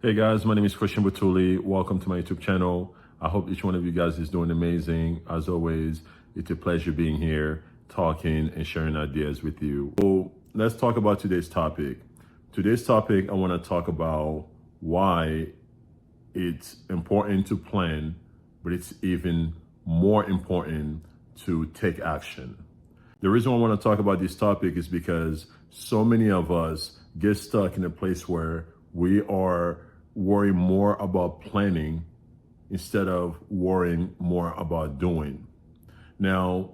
Hey guys, my name is Christian Batuli. Welcome to my YouTube channel. I hope each one of you guys is doing amazing. As always, it's a pleasure being here, talking and sharing ideas with you. So let's talk about today's topic. Today's topic, I want to talk about why it's important to plan, but it's even more important to take action. The reason I want to talk about this topic is because so many of us get stuck in a place where we are worrying more about planning instead of worrying more about doing. Now,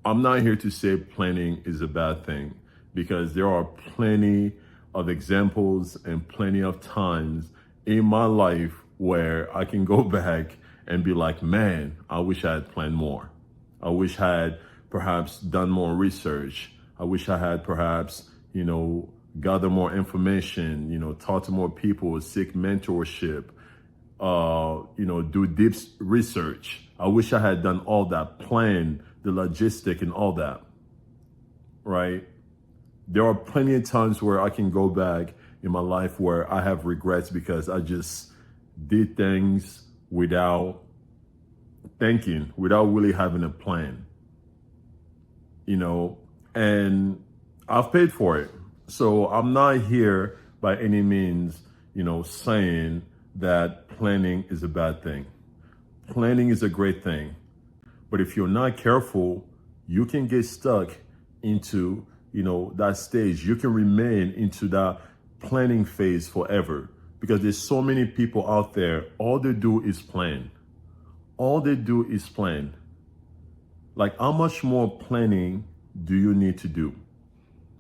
I'm not here to say planning is a bad thing, because there are plenty of examples and plenty of times in my life where I can go back and be like, man, I wish I had planned more. I wish I had perhaps done more research. I wish I had perhaps, gather more information, talk to more people, seek mentorship, do deep research. I wish I had done all that, plan the logistic and all that, right? There are plenty of times where I can go back in my life where I have regrets because I just did things without thinking, without really having a plan, and I've paid for it. So I'm not here by any means, saying that planning is a bad thing. Planning is a great thing. But if you're not careful, you can get stuck into, that stage. You can remain into that planning phase forever, because there's so many people out there, all they do is plan. All they do is plan. Like, how much more planning do you need to do?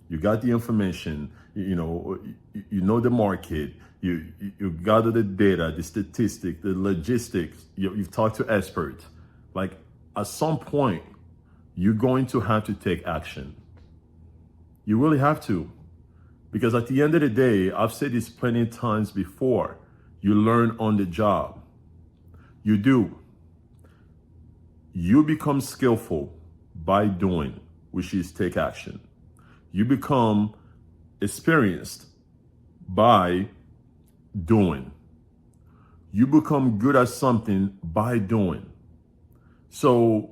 You got the information, you know the market, you gather the data, the statistics, the logistics, you've talked to experts. Like, at some point, you're going to have to take action. You really have to. Because at the end of the day, I've said this plenty of times before, you learn on the job. You do. You become skillful by doing, which is take action. You become experienced by doing. You become good at something by doing. So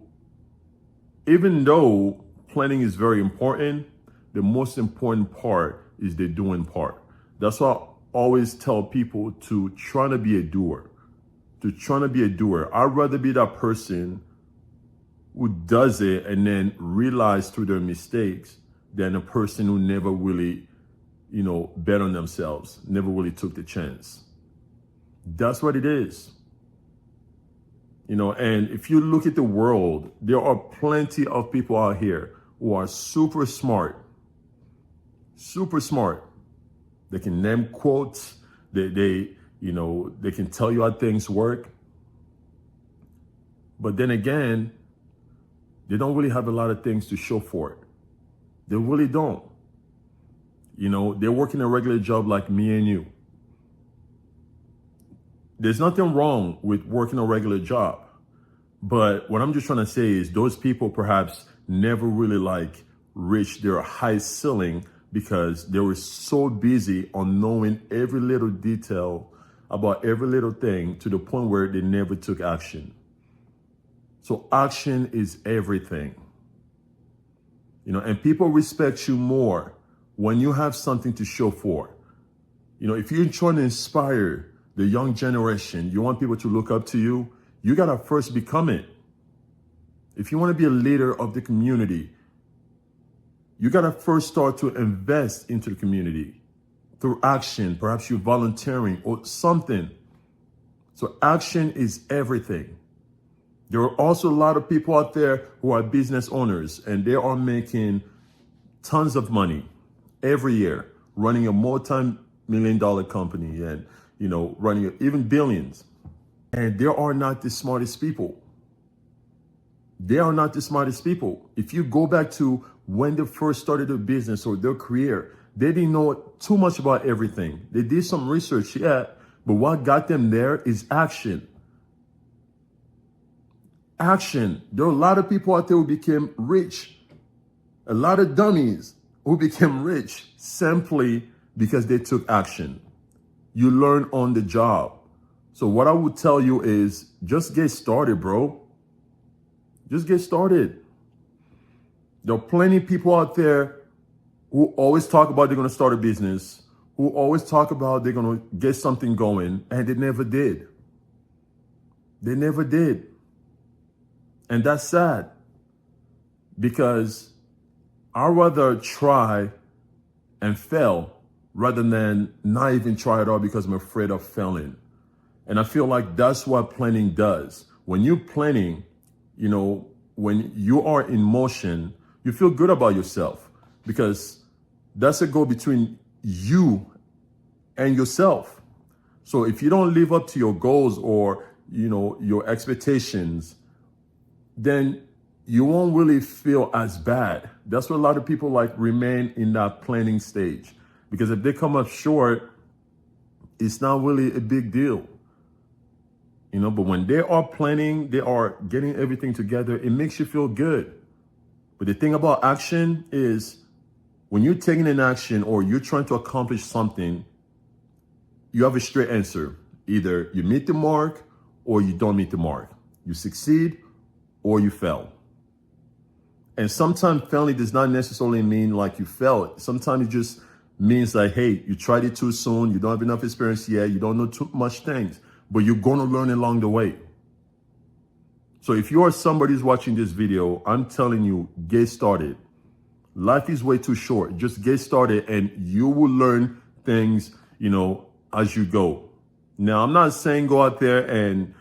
even though planning is very important, the most important part is the doing part. That's why I always tell people to try to be a doer. I'd rather be that person who does it and then realize through their mistakes than a person who never really, bet on themselves, never really took the chance. That's what it is. And if you look at the world, there are plenty of people out here who are super smart. They can name quotes. They can tell you how things work. But then again, they don't really have a lot of things to show for it. They really don't. They're working a regular job like me and you. There's nothing wrong with working a regular job. But what I'm just trying to say is those people perhaps never really reached their high ceiling because they were so busy on knowing every little detail about every little thing to the point where they never took action. So action is everything. And people respect you more when you have something to show for. If you're trying to inspire the young generation, you want people to look up to you, you got to first become it. If you want to be a leader of the community, you got to first start to invest into the community through action. Perhaps you're volunteering or something. So action is everything. There are also a lot of people out there who are business owners, and they are making tons of money every year, running a multi-million-dollar company and, running even billions. And they are not the smartest people. They are not the smartest people. If you go back to when they first started their business or their career, they didn't know too much about everything. They did some research, yeah, but what got them there is action. Action. There are a lot of people out there who became rich. A lot of dummies who became rich simply because they took action. You learn on the job. So what I would tell you is just get started, bro. Just get started. There are plenty of people out there who always talk about they're going to start a business, who always talk about they're going to get something going, and they never did. They never did. And that's sad, because I'd rather try and fail rather than not even try at all because I'm afraid of failing. And I feel like that's what planning does. When you're planning, when you are in motion, you feel good about yourself, because that's a goal between you and yourself. So if you don't live up to your goals or, your expectations, then you won't really feel as bad. That's what a lot of people remain in that planning stage. Because if they come up short, it's not really a big deal. But when they are planning, they are getting everything together, it makes you feel good. But the thing about action is when you're taking an action or you're trying to accomplish something, you have a straight answer. Either you meet the mark or you don't meet the mark. You succeed or you fail. And sometimes failing does not necessarily mean you failed. Sometimes it just means hey, you tried it too soon. You don't have enough experience yet. You don't know too much things, but you're going to learn along the way. So if you are somebody who's watching this video, I'm telling you, get started. Life is way too short. Just get started and you will learn things, as you go. Now, I'm not saying go out there and,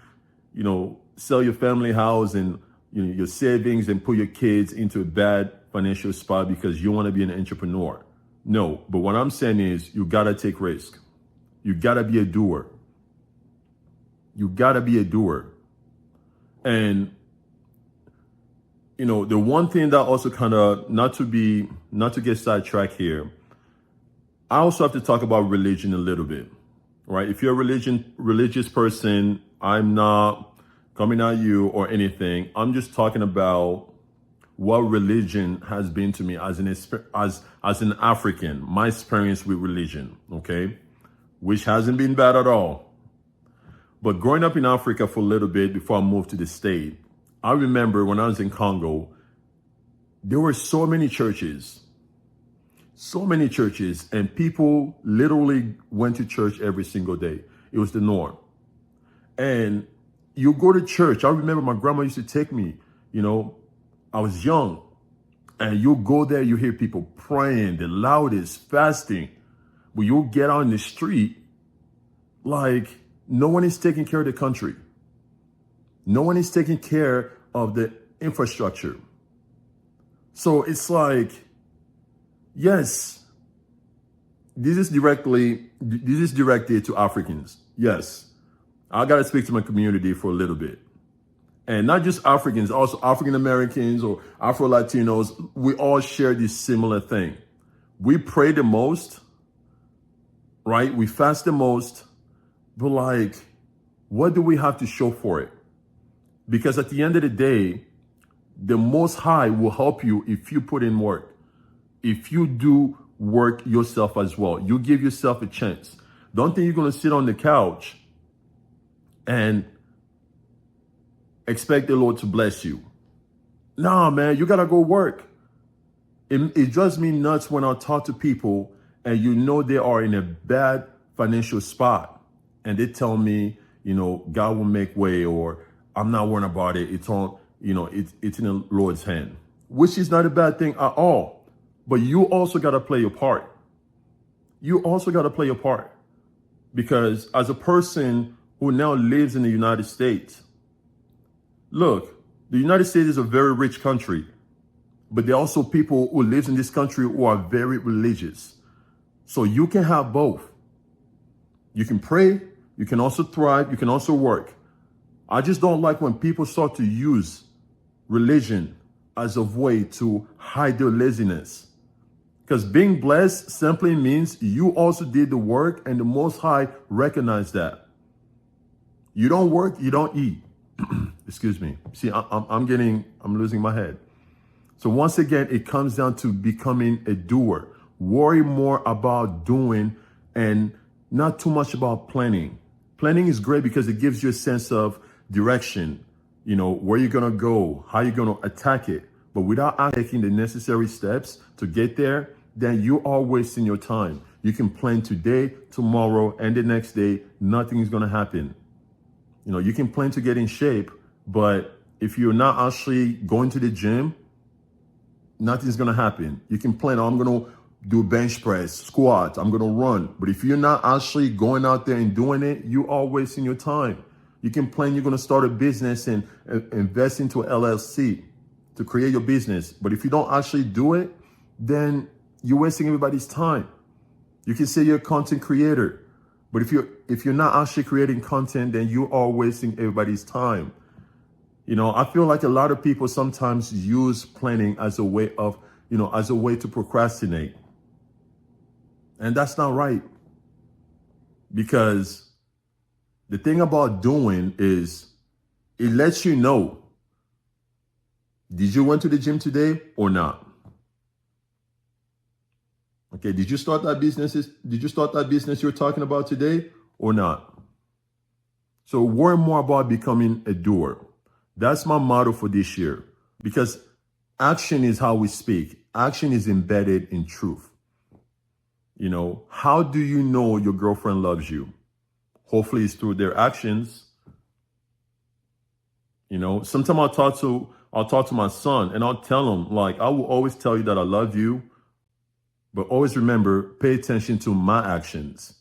sell your family house and, your savings and put your kids into a bad financial spot because you want to be an entrepreneur. No, but what I'm saying is you got to take risk. You got to be a doer. You got to be a doer. And, the one thing that also kind of, not to get sidetracked here, I also have to talk about religion a little bit, right? If you're a religious person, I'm not coming at you or anything. I'm just talking about what religion has been to me as an African, my experience with religion, okay? Which hasn't been bad at all. But growing up in Africa for a little bit before I moved to the state, I remember when I was in Congo, there were so many churches, and people literally went to church every single day. It was the norm. And you go to church. I remember my grandma used to take me, I was young, and you go there, you hear people praying, the loudest, fasting. But you'll get out in the street, no one is taking care of the country. No one is taking care of the infrastructure. So it's yes, this is directed to Africans. Yes, I got to speak to my community for a little bit. And not just Africans, also African Americans or Afro Latinos, we all share this similar thing. We pray the most, right? We fast the most, but what do we have to show for it? Because at the end of the day, the Most High will help you if you put in work. If you do work yourself as well, you give yourself a chance. Don't think you're going to sit on the couch and expect the Lord to bless you. Nah, man, you got to go work. It drives me nuts when I talk to people and they are in a bad financial spot and they tell me, God will make way, or I'm not worrying about it. It's on, it's in the Lord's hand, which is not a bad thing at all. But you also got to play your part. You also got to play your part, because as a person who now lives in the United States, look, the United States is a very rich country, but there are also people who live in this country who are very religious. So you can have both. You can pray, you can also thrive, you can also work. I just don't like when people start to use religion as a way to hide their laziness. Because being blessed simply means you also did the work, and the Most High recognized that. You don't work, you don't eat. Excuse me. See, I'm losing my head. So once again, it comes down to becoming a doer. Worry more about doing and not too much about planning. Planning is great because it gives you a sense of direction, where you're going to go, how you're going to attack it. But without taking the necessary steps to get there, then you are wasting your time. You can plan today, tomorrow, and the next day. Nothing is going to happen. You can plan to get in shape, but if you're not actually going to the gym, nothing's going to happen. You can plan, I'm going to do bench press, squats, I'm going to run. But if you're not actually going out there and doing it, you are wasting your time. You can plan you're going to start a business and invest into an LLC to create your business. But if you don't actually do it, then you're wasting everybody's time. You can say you're a content creator, but if you're not actually creating content, then you are wasting everybody's time. I feel like a lot of people sometimes use planning as a way to procrastinate. And that's not right. Because the thing about doing is it lets you know, did you went to the gym today or not? Okay, did you start that business you're talking about today or not? So worry more about becoming a doer. That's my motto for this year, because action is how we speak. Action is embedded in truth. How do you know your girlfriend loves you? Hopefully it's through their actions. Sometimes I'll talk to my son and I'll tell him, like, I will always tell you that I love you, but always remember, pay attention to my actions.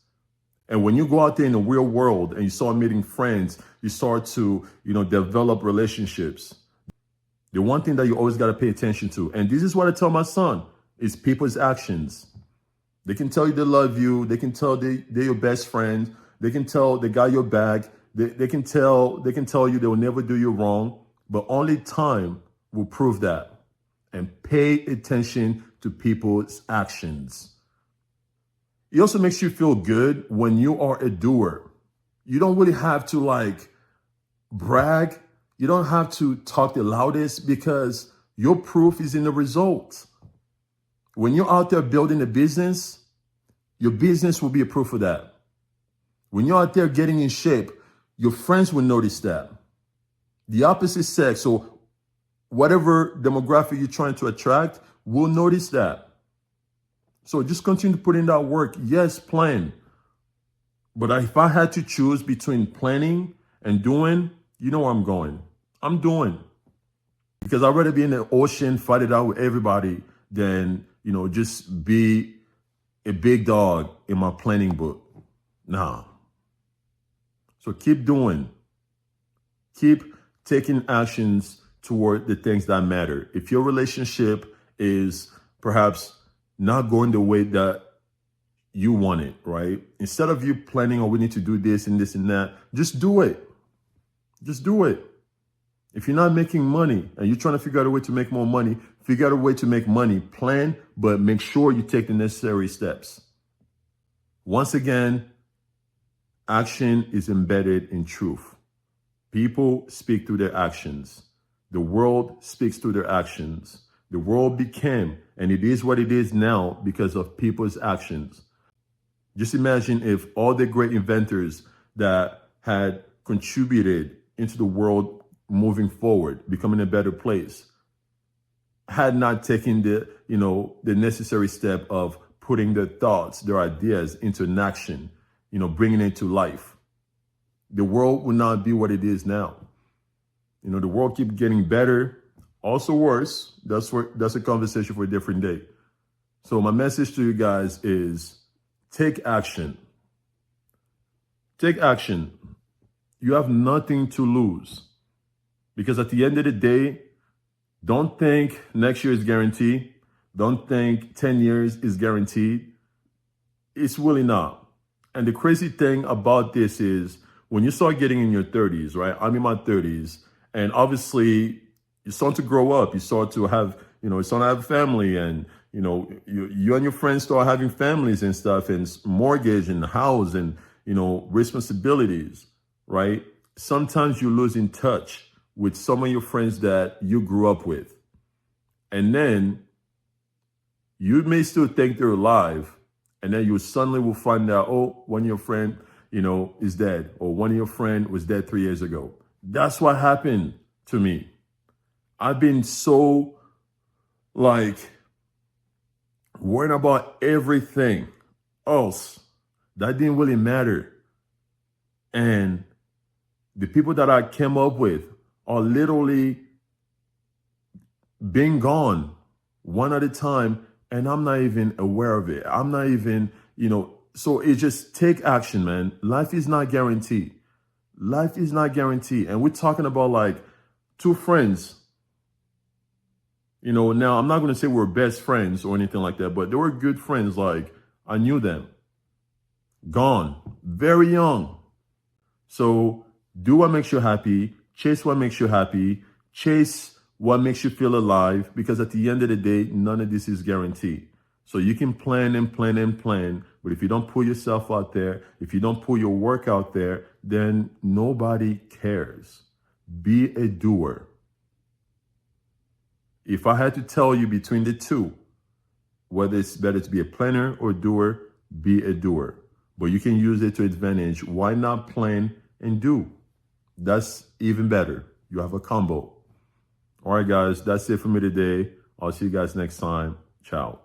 And when you go out there in the real world and you start meeting friends, you start to, develop relationships. The one thing that you always got to pay attention to, and this is what I tell my son, is people's actions. They can tell you they love you. They can tell they're your best friend. They can tell they got your back. They can tell you they will never do you wrong. But only time will prove that. And pay attention to people's actions. It also makes you feel good when you are a doer. You don't really have to brag. You don't have to talk the loudest, because your proof is in the results. When you're out there building a business, your business will be a proof of that. When you're out there getting in shape, your friends will notice that. The opposite sex, or whatever demographic you're trying to attract, will notice that. So just continue to put in that work. Yes, plan. But if I had to choose between planning and doing, you know where I'm going. I'm doing. Because I'd rather be in the ocean, fight it out with everybody, than, just be a big dog in my planning book. Nah. So keep doing. Keep taking actions toward the things that matter. If your relationship is perhaps not going the way that you want it, right? Instead of you planning, we need to do this and this and that, just do it. Just do it. If you're not making money and you're trying to figure out a way to make more money, figure out a way to make money. Plan, but make sure you take the necessary steps. Once again, action is embedded in truth. People speak through their actions. The world speaks through their actions. The world became, and it is what it is now, because of people's actions. Just imagine if all the great inventors that had contributed into the world moving forward, becoming a better place, had not taken the necessary step of putting their thoughts, their ideas into an action, bringing it to life. The world would not be what it is now. The world keeps getting better, also worse. That's a conversation for a different day. So my message to you guys is take action. Take action. You have nothing to lose. Because at the end of the day, don't think next year is guaranteed. Don't think 10 years is guaranteed. It's really not. And the crazy thing about this is when you start getting in your 30s, right? I'm in my 30s. And obviously, you start to grow up. You start to have, you start to have a family, and, you and your friends start having families and stuff, and mortgage and house and, responsibilities, right? Sometimes you lose in touch with some of your friends that you grew up with. And then you may still think they're alive, And then you suddenly will find out, oh, one of your friend, is dead, or one of your friend was dead 3 years ago. That's what happened to me. I've been so like worrying about everything else that didn't really matter. And the people that I came up with are literally being gone one at a time, and I'm not even aware of it. I'm not even, so it just take action, man. Life is not guaranteed. Life is not guaranteed. And we're talking about like two friends. Now I'm not going to say we're best friends or anything like that, but they were good friends. Like I knew them. Gone. Very young. So do what makes you happy. Chase what makes you happy. Chase what makes you feel alive, because at the end of the day, none of this is guaranteed. So you can plan and plan and plan, but if you don't put yourself out there, if you don't put your work out there, then nobody cares. Be a doer. If I had to tell you between the two, whether it's better to be a planner or doer, be a doer. But you can use it to advantage. Why not plan and do? That's even better. You have a combo. All right, guys, that's it for me today. I'll see you guys next time. Ciao.